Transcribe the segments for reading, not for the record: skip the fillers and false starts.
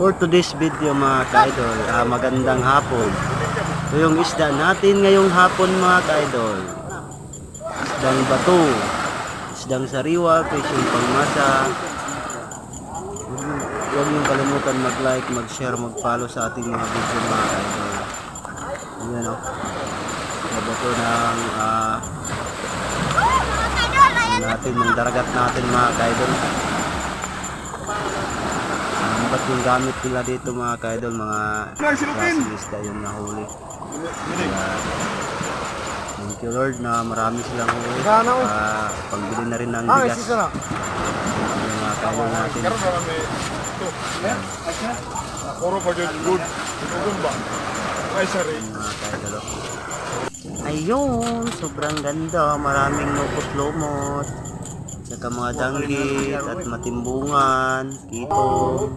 For today's video mga ka-idol, magandang hapon. Ito yung isda natin ngayong hapon mga ka-idol. Isdang bato, isdang sariwa, presyon pangmasa. Huwag niyong kalimutan mag-like, mag-share, mag-follow sa ating mga video mga ka-idol. Ayan o. Bato ng natin, ng daragat natin mga ka-idol. Ba't yung gamit nila dito mga ka-idol, mga klaseng isda yung nahuli. Kaya, thank you Lord na marami silang huli. Pangbili na rin ng bigas yung mga ka-idol natin. Mga ka-idol, ayun, sobrang ganda, maraming nukos-lumot, saka mga danggit at matimbungan, kitong.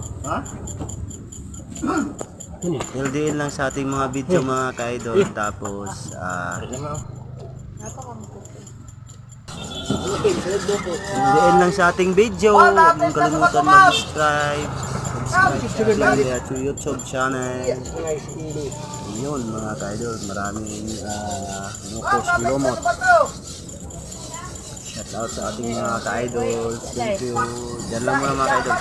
LDN lang sa ating mga video mga ka-idol. Tapos LDN lang sa ating video. Huwag mong kalimutan mag-subscribe sa YouTube channel. Yun mga ka-idol, maraming nukos, lumot. Shout out sa ating mga ka-idol. Thank you. Diyan lang muna mga ka-idol.